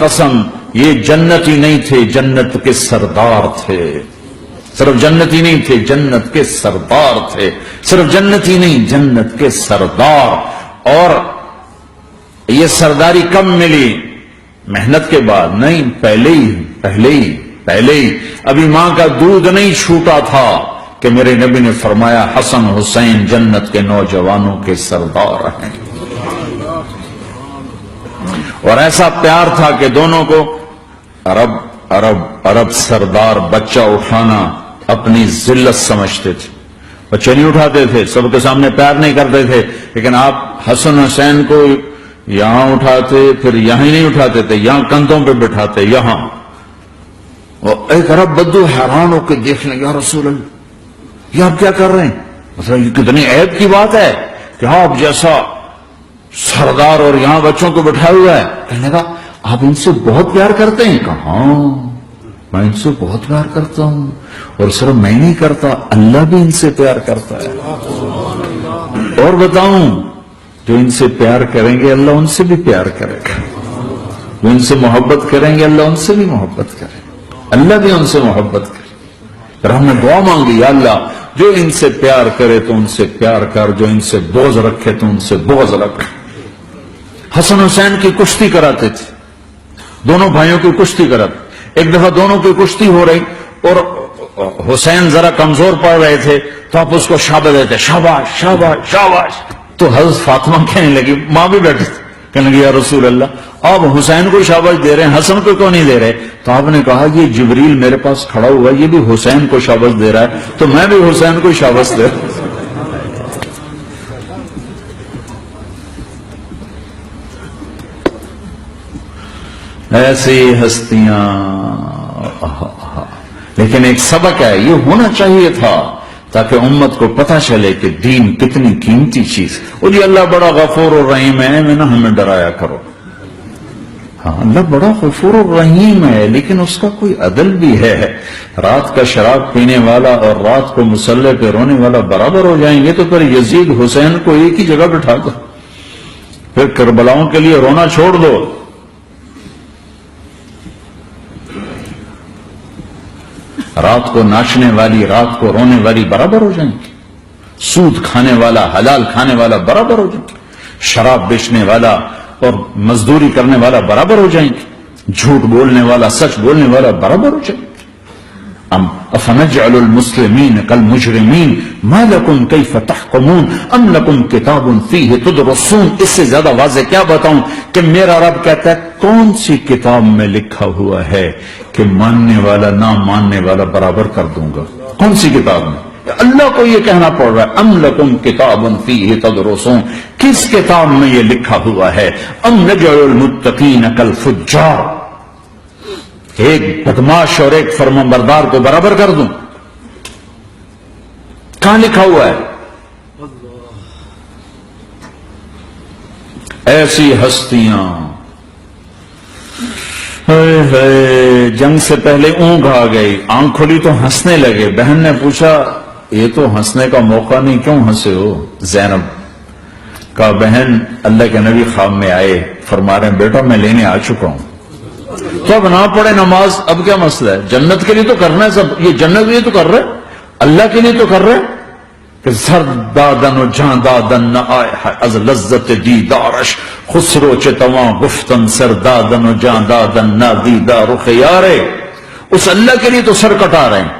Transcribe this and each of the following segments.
قسم یہ جنتی نہیں تھے، جنت کے سردار تھے. صرف جنتی نہیں تھے، جنت کے سردار تھے. صرف جنتی نہیں، جنت کے سردار. اور یہ سرداری کب ملی؟ محنت کے بعد نہیں، پہلے ہی ابھی ماں کا دودھ نہیں چھوٹا تھا کہ میرے نبی نے فرمایا حسن حسین جنت کے نوجوانوں کے سردار ہیں. اور ایسا پیار تھا کہ دونوں کو عرب سردار بچہ اٹھانا اپنی ذلت سمجھتے تھے. بچے نہیں اٹھاتے تھے، سب کے سامنے پیار نہیں کرتے تھے، لیکن آپ حسن حسین کو یہاں اٹھاتے، پھر یہاں ہی نہیں اٹھاتے تھے، یہاں کندھوں پہ بٹھاتے، یہاں. اور ایک عرب بدو حیران ہو کے دیکھ لیں، یا رسول اللہ یہ آپ کیا کر رہے ہیں؟ مثلا یہ کتنی عیب کی بات ہے کہ آپ جیسا سردار اور یہاں بچوں کو بٹھایا ہوا ہے. کہنے کا آپ ان سے بہت پیار کرتے ہیں؟ کہا ہاں میں ان سے بہت پیار کرتا ہوں، اور صرف میں نہیں کرتا، اللہ بھی ان سے پیار کرتا ہے. اور بتاؤں، جو ان سے پیار کریں گے اللہ ان سے بھی پیار کرے گا، جو ان سے محبت کریں گے اللہ ان سے بھی محبت کرے گا، اللہ بھی ان سے محبت کرے. پھر ہم نے دعا مانگی، یا اللہ جو ان سے پیار کرے تو ان سے پیار کر، جو ان سے بغض رکھے تو ان سے بغض رکھ. حسن حسین کی کشتی کراتے تھے، دونوں بھائیوں کی کشتی کراتے. ایک دفعہ دونوں کی کشتی ہو رہی اور حسین ذرا کمزور پڑ رہے تھے تو آپ اس کو شاباش دیتے، شاباش شاباش شاباش. تو حضرت فاطمہ کہنے لگی، ماں بھی بیٹھی تھی، کہنے لگی یا رسول اللہ آپ حسین کو شاباش دے رہے ہیں، حسن کو کیوں نہیں دے رہے؟ تو آپ نے کہا یہ جبریل میرے پاس کھڑا ہوا یہ بھی حسین کو شاباش دے رہا ہے تو میں بھی حسین کو شاباش دے رہا ہوں. ایسی ہستیاں. لیکن ایک سبق ہے، یہ ہونا چاہیے تھا تاکہ امت کو پتہ چلے کہ دین کتنی قیمتی چیز. وہ جی اللہ بڑا غفور الرحیم ہے، میں نہ ہمیں ڈرایا کرو. ہاں اللہ بڑا غفور الرحیم ہے، لیکن اس کا کوئی عدل بھی ہے. رات کا شراب پینے والا اور رات کو مصلے پہ رونے والا برابر ہو جائیں گے تو پھر یزید حسین کو ایک ہی جگہ بٹھا دو، پھر کربلاؤں کے لیے رونا چھوڑ دو. رات کو ناچنے والی رات کو رونے والی برابر ہو جائیں گے، سود کھانے والا حلال کھانے والا برابر ہو جائیں گے، شراب بیچنے والا اور مزدوری کرنے والا برابر ہو جائیں گے، جھوٹ بولنے والا سچ بولنے والا برابر ہو جائیں گے. افنجعل المسلمین کالمجرمین ما لکم کیف تحکمون ام لکم کتاب فیہ تدرسون. اس سے زیادہ واضح کیا بتاؤں کہ میرا رب کہتا ہے کون سی کتاب میں لکھا ہوا ہے کہ ماننے والا نہ ماننے والا برابر کر دوں گا؟ کون سی کتاب میں؟ اللہ کو یہ کہنا پڑ رہا ہے ام لکم کتاب فیہ تدرسون. کس کتاب میں یہ لکھا ہوا ہے؟ ام نجعل المتقین کالفجار. ایک بدماش اور ایک فرمانبردار کو برابر کر دوں؟ کہاں لکھا ہوا ہے؟ ایسی ہستیاں. جنگ سے پہلے اونگ آ گئی، آنکھ کھلی تو ہنسنے لگے. بہن نے پوچھا یہ تو ہنسنے کا موقع نہیں، کیوں ہنسے ہو؟ زینب کہا بہن اللہ کے نبی خواب میں آئے، فرما رہے ہیں بیٹا میں لینے آ چکا ہوں. تو اب نہ پڑھے نماز، اب کیا مسئلہ ہے؟ جنت کے لیے تو کرنا ہے سب، یہ جنت کے لیے تو کر رہے، اللہ کے لیے تو کر رہے کہ زر دادن و جان دادن نہ آئے از لذت دیدارش خسرو چتواں گفتن سر دادن و جان دادن نہ دیدار خیارے. اس اللہ کے لیے تو سر کٹا رہے ہیں،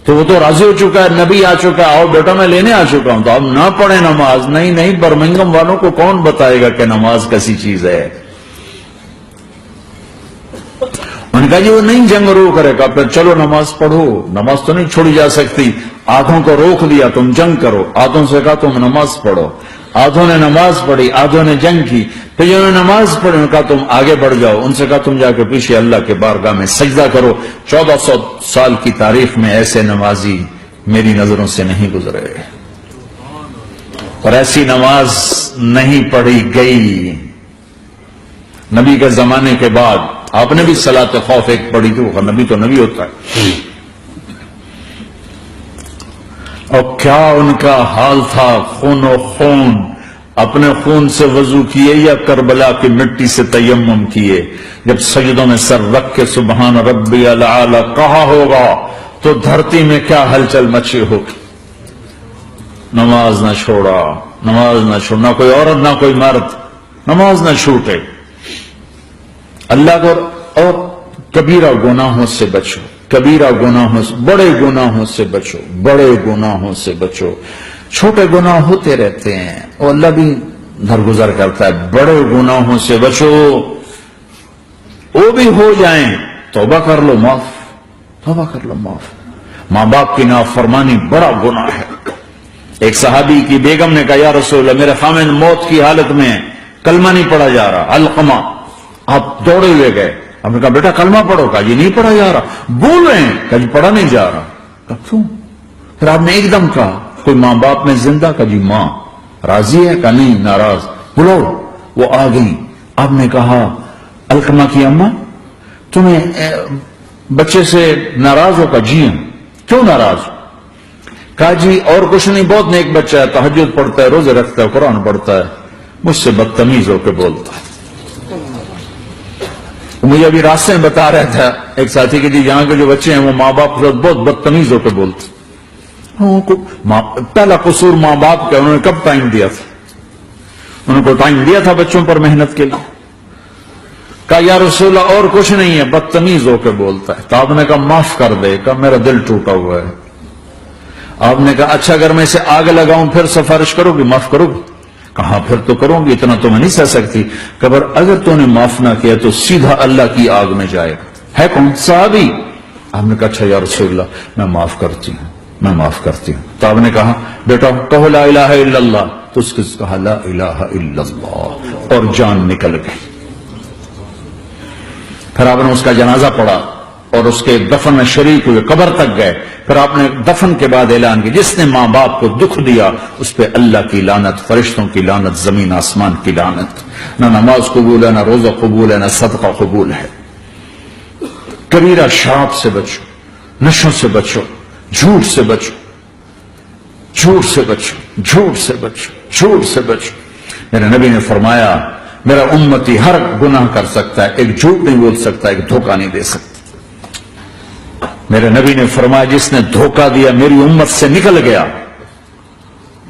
تو وہ تو راضی ہو چکا ہے، نبی آ چکا ہے، آؤ بیٹا میں لینے آ چکا ہوں. تو اب نہ پڑھے نماز. نہیں برمنگم والوں کو کون بتائے گا کہ نماز کیسی چیز ہے؟ ان کا جی وہ نہیں جنگ روک کرے گا، پھر چلو نماز پڑھو. نماز تو نہیں چھوڑی جا سکتی. آدھوں کو روک دیا تم جنگ کرو، آدھوں سے کہا تم نماز پڑھو. آدھوں نے نماز پڑھی، آدھوں نے جنگ کی. پھر جنہوں نے نماز پڑھی ان کا تم آگے بڑھ جاؤ، ان سے کہا تم جا کے پیچھے اللہ کے بارگاہ میں سجدہ کرو. 1400 سال کی تاریخ میں ایسے نمازی میری نظروں سے نہیں گزرے، اور ایسی نماز نہیں پڑھی گئی. نبی کے زمانے کے بعد آپ نے بھی صلاۃ خوف ایک پڑھی تھی، وہ نبی تو نبی ہوتا ہے. اور کیا ان کا حال تھا، خون و خون اپنے خون سے وضو کیے یا کربلا کی مٹی سے تیمم کیے، جب سجدوں میں سر رکھ کے سبحان ربی الاعلی کہا ہوگا تو دھرتی میں کیا ہلچل مچی ہوگی۔ نماز نہ چھوڑا، نماز نہ چھوڑ، نہ کوئی عورت نہ کوئی مرد، نماز نہ چھوٹے۔ اللہ کو اور کبیرہ گناہوں سے بچو، کبیرہ گناہوں سے، بڑے گناہوں سے بچو، بڑے گناہوں سے بچو۔ چھوٹے گناہ ہوتے رہتے ہیں اور اللہ بھی درگزر کرتا ہے، بڑے گناہوں سے بچو، وہ بھی ہو جائیں توبہ کر لو معاف، توبہ کر لو معاف۔ ماں باپ کی نافرمانی بڑا گناہ ہے۔ ایک صحابی کی بیگم نے کہا یا رسول اللہ میرے خامند موت کی حالت میں کلمہ نہیں پڑھا جا رہا، علقمہ، آپ دوڑے ہوئے گئے، آپ نے کہا بیٹا کلمہ پڑھو، کہا جی نہیں پڑھا جا رہا، بول رہے ہیں، کہا جی پڑھا نہیں جا رہا، کہا کیوں؟ پھر آپ نے ایک دم کہا کوئی ماں باپ میں زندہ؟ کہا جی ماں راضی ہے؟ کہا نہیں ناراض، بولو۔ وہ آ گئی، آپ نے کہا علقمہ کی اماں تمہیں بچے سے ناراض ہو؟ کہا جی ہاں۔ کیوں ناراض ہو؟ کہا جی اور کچھ نہیں، بہت نیک بچہ ہے، تہجد پڑھتا ہے، روزے رکھتا ہے، قرآن پڑھتا ہے، مجھ سے بدتمیز ہو کے بولتا ہے۔ مجھے ابھی راستے میں بتا رہا تھا ایک ساتھی کہ جی یہاں کے جو بچے ہیں وہ ماں باپ کے ساتھ بہت بدتمیز ہو کے بولتے ہیں۔ پہلا قصور ماں باپ کا، انہوں نے کب ٹائم دیا تھا؟ انہوں کو ٹائم دیا تھا بچوں پر محنت کے لیے؟ کہا یا رسول اللہ اور کچھ نہیں ہے، بدتمیز ہو کے بولتا ہے۔ تو آپ نے کہا معاف کر دے، کہا میرا دل ٹوٹا ہوا ہے۔ آپ نے کہا اچھا اگر میں اسے آگ لگاؤں پھر سفارش کرو گی، معاف کرو گی؟ کہا پھر تو کروں گی، اتنا تو میں نہیں سہ سکتی۔ کہ اگر تو نے معاف نہ کیا تو سیدھا اللہ کی آگ میں جائے گا۔ ہے کون؟ صحابی۔ آپ نے کہا اچھا یا رسول اللہ میں معاف کرتی ہوں، میں معاف کرتی ہوں۔ تو آپ نے کہا بیٹا کہو لا الہ الا اللہ، تو اس نے کہا لا الہ الا اللہ اور جان نکل گئی۔ پھر آپ نے اس کا جنازہ پڑھا اور اس کے دفن میں شریک ہوئے، قبر تک گئے۔ پھر آپ نے دفن کے بعد اعلان کیا جس نے ماں باپ کو دکھ دیا اس پہ اللہ کی لعنت، فرشتوں کی لعنت، زمین آسمان کی لعنت۔ نہ نماز قبول ہے، نہ روزہ قبول ہے، نہ صدقہ قبول ہے۔ کبیرہ شراب سے بچو، نشوں سے بچو، جھوٹ سے بچو، جھوٹ سے بچو، جھوٹ سے بچو، جھوٹ سے بچو۔ میرے نبی نے فرمایا میرا امتی ہر گناہ کر سکتا ہے، ایک جھوٹ نہیں بول سکتا، ایک دھوکہ نہیں دے سکتا۔ میرے نبی نے فرمایا جس نے دھوکہ دیا میری امت سے نکل گیا۔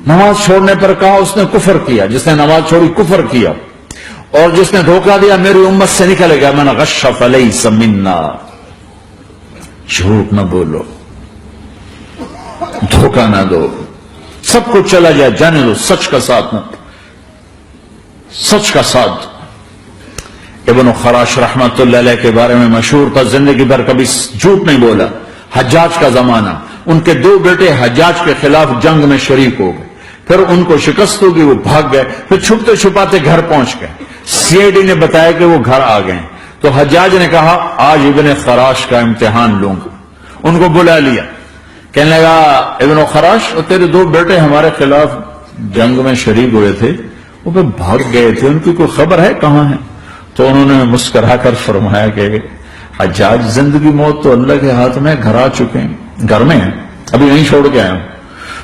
نماز چھوڑنے پر کہا اس نے کفر کیا، جس نے نماز چھوڑی کفر کیا، اور جس نے دھوکہ دیا میری امت سے نکل گیا۔ من غش فلیس منا، جھوٹ نہ بولو، دھوکہ نہ دو، سب کچھ چلا جائے جانے دو، سچ کا ساتھ نہ، سچ کا ساتھ۔ ابن خراش رحمت اللہ علیہ کے بارے میں مشہور تھا، زندگی بھر کبھی جھوٹ نہیں بولا۔ حجاج کا زمانہ، ان کے دو بیٹے حجاج کے خلاف جنگ میں شریک ہو گئے، پھر ان کو شکست ہوگی، وہ بھاگ گئے، پھر چھپتے چھپاتے گھر پہنچ گئے۔ سی آئی ڈی نے بتایا کہ وہ گھر آ گئے، تو حجاج نے کہا آج ابن خراش کا امتحان لوں گا۔ ان کو بلا لیا، کہنے لگا ابن خراش اور تیرے دو بیٹے ہمارے خلاف جنگ میں شریک ہوئے تھے، وہ پہ بھاگ گئے تھے، ان کی کوئی خبر ہے کہاں ہے؟ تو انہوں نے مسکرا کر فرمایا کہ حجاج زندگی موت تو اللہ کے ہاتھ میں، گھر آ چکے ہیں، گھر میں ہیں، ابھی نہیں چھوڑ کے آیا ہوں۔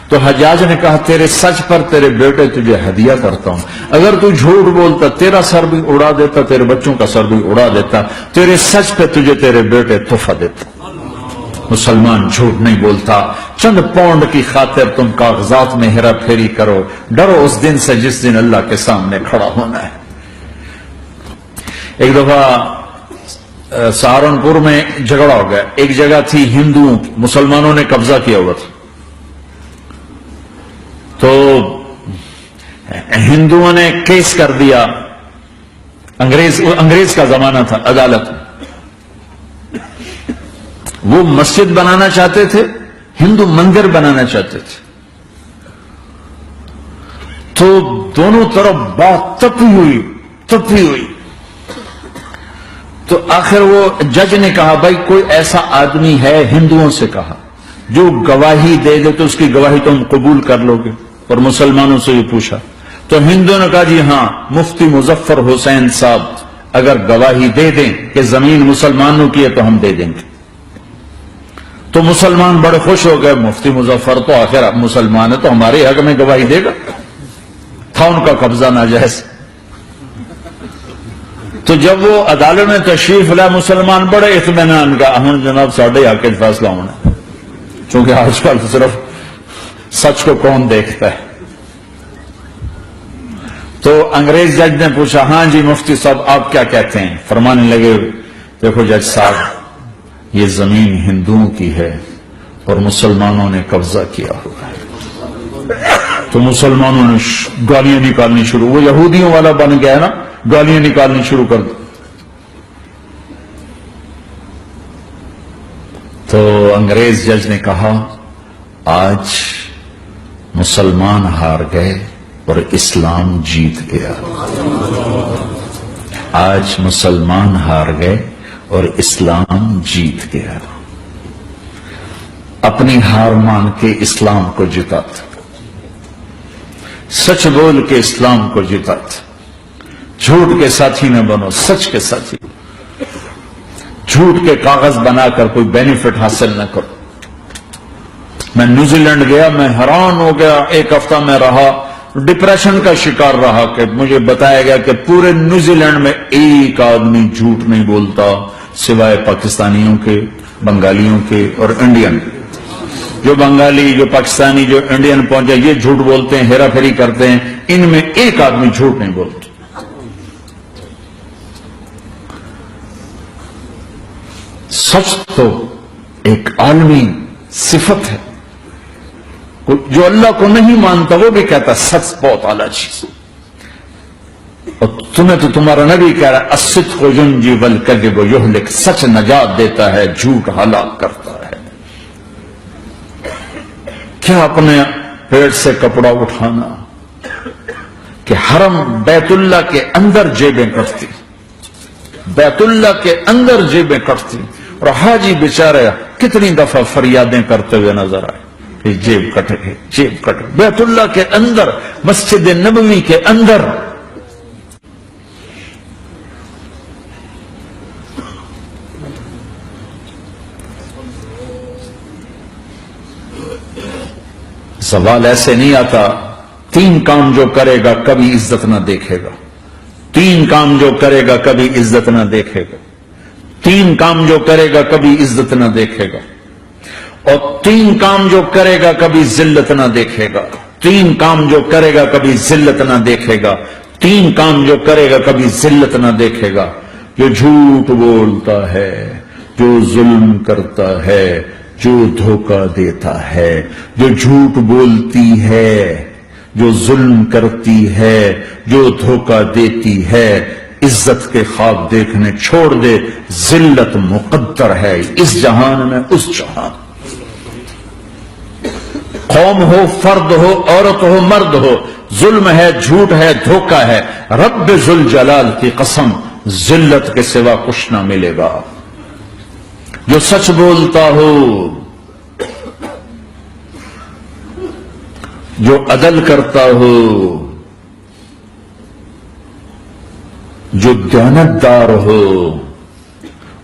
تو حجاج نے کہا تیرے سچ پر تیرے بیٹے تجھے ہدیہ کرتا ہوں، اگر تو جھوٹ بولتا تیرا سر بھی اڑا دیتا، تیرے بچوں کا سر بھی اڑا دیتا، تیرے سچ پہ تجھے تیرے بیٹے تحفہ دیتا۔ مسلمان جھوٹ نہیں بولتا۔ چند پاؤنڈ کی خاطر تم کاغذات میں ہیرا پھیری کرو، ڈرو اس دن سے جس دن اللہ کے سامنے کھڑا ہونا ہے۔ ایک دفعہ سہارنپور میں جھگڑا ہو گیا، ایک جگہ تھی ہندوؤں کی، مسلمانوں نے قبضہ کیا ہوا تھا، تو ہندوؤں نے کیس کر دیا، انگریز کا زمانہ تھا، عدالت، وہ مسجد بنانا چاہتے تھے، ہندو مندر بنانا چاہتے تھے، تو دونوں طرف بات تپی ہوئی، تو آخر وہ جج نے کہا بھائی کوئی ایسا آدمی ہے، ہندوؤں سے کہا، جو گواہی دے دے تو اس کی گواہی تم قبول کر لو گے؟ اور مسلمانوں سے یہ پوچھا تو ہندوؤں نے کہا جی ہاں، مفتی مظفر حسین صاحب اگر گواہی دے دیں کہ زمین مسلمانوں کی ہے تو ہم دے دیں گے۔ تو مسلمان بڑے خوش ہو گئے، مفتی مظفر تو آخر مسلمان ہے تو ہمارے حق میں گواہی دے گا۔ تھا ان کا قبضہ ناجائز. تو جب وہ عدالت میں تشریف لائے مسلمان بڑے اطمینان کا ہم جناب ساڑھے حق فیصلہ ہونا، چونکہ آج کل صرف سچ کو کون دیکھتا ہے. تو انگریز جج نے پوچھا ہاں جی مفتی صاحب آپ کیا کہتے ہیں؟ فرمانے لگے دیکھو جج صاحب یہ زمین ہندوؤں کی ہے اور مسلمانوں نے قبضہ کیا ہوا ہے. تو مسلمانوں نے گالیاں نکالنی شروع، وہ یہودیوں والا بن گیا ہے نا، گالیاں نکالنی شروع کر دی. تو انگریز جج نے کہا آج مسلمان ہار گئے اور اسلام جیت گیا. آج مسلمان ہار گئے اور اسلام جیت گیا. اپنی ہار مان کے اسلام کو جتاتا، سچ بول کے اسلام کو جتاتا. جھوٹ کے ساتھی نہ بنو، سچ کے ساتھی. جھوٹ کے کاغذ بنا کر کوئی بینیفٹ حاصل نہ کرو. میں نیوزی لینڈ گیا، میں حیران ہو گیا. ایک ہفتہ میں رہا، ڈپریشن کا شکار رہا کہ مجھے بتایا گیا کہ پورے نیوزی لینڈ میں ایک آدمی جھوٹ نہیں بولتا سوائے پاکستانیوں کے، بنگالیوں کے اور انڈین. جو بنگالی، جو پاکستانی، جو انڈین پہنچے یہ جھوٹ بولتے ہیں، ہیرا پھیری کرتے ہیں. ان میں ایک آدمی جھوٹ نہیں بولتا. سچ تو ایک عالمی صفت ہے. جو اللہ کو نہیں مانتا وہ بھی کہتا سچ بہت اعلیٰ چیز. اور تمہیں تو تمہارا نبی کہہ رہا ہے الصدق ینجی والکذب یہلک، سچ نجات دیتا ہے، جھوٹ ہلاک کرتا ہے. کیا اپنے پیٹ سے کپڑا اٹھانا کہ حرم بیت اللہ کے اندر جیبیں کٹتی، بیت اللہ کے اندر جیبیں کٹتی. اور حاجی بیچارے کتنی دفعہ فریادیں کرتے ہوئے نظر آئے کہ جیب کٹ گئی، جیب کٹ گئی. بیت اللہ کے اندر، مسجد نبوی کے اندر. سوال ایسے نہیں آتا 3 کام جو کرے گا کبھی عزت نہ دیکھے گا، 3 کام جو کرے گا کبھی عزت نہ دیکھے گا، 3 کام جو کرے گا کبھی عزت نہ دیکھے گا، اور 3 کام جو کرے گا کبھی ذلت نہ دیکھے گا. 3 کام جو کرے گا کبھی ذلت نہ دیکھے گا. 3 کام جو کرے گا کبھی ذلت نہ دیکھے گا. جو جھوٹ بولتا ہے، جو ظلم کرتا ہے، جو دھوکہ دیتا ہے، جو جھوٹ بولتی ہے، جو ظلم کرتی ہے، جو دھوکہ دیتی ہے، عزت کے خواب دیکھنے چھوڑ دے. ذلت مقدر ہے اس جہان میں اس جہان. قوم ہو، فرد ہو، عورت ہو، مرد ہو، ظلم ہے، جھوٹ ہے، دھوکہ ہے، رب ذوالجلال کی قسم ذلت کے سوا کچھ نہ ملے گا. جو سچ بولتا ہو، جو عدل کرتا ہو، جو دیانتدار ہو،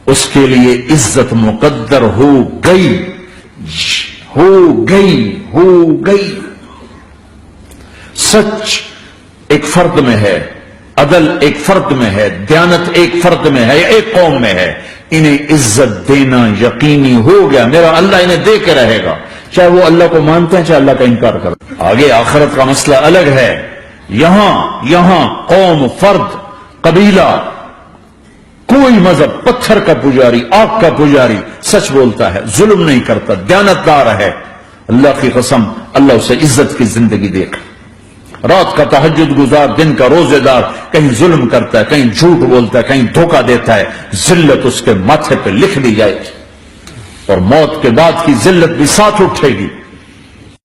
اس کے لیے عزت مقدر ہو گئی، ہو گئی، ہو گئی. سچ ایک فرد میں ہے، عدل ایک فرد میں ہے، دیانت ایک فرد میں ہے، ایک قوم میں ہے. انہیں عزت دینا یقینی ہو گیا. میرا اللہ انہیں دے کے رہے گا، چاہے وہ اللہ کو مانتے ہیں چاہے اللہ کا انکار کرتے ہیں. آگے آخرت کا مسئلہ الگ ہے. یہاں قوم، فرد، قبیلہ، کوئی مذہب، پتھر کا پجاری، آگ کا پجاری سچ بولتا ہے، ظلم نہیں کرتا، دیانتدار ہے، اللہ کی قسم اللہ اسے عزت کی زندگی دے گا. رات کا تہجد گزار، دن کا روزے دار، کہیں ظلم کرتا ہے، کہیں جھوٹ بولتا ہے، کہیں دھوکہ دیتا ہے، ذلت اس کے ماتھے پہ لکھ دی جائے گی اور موت کے بعد کی ذلت بھی ساتھ اٹھے گی.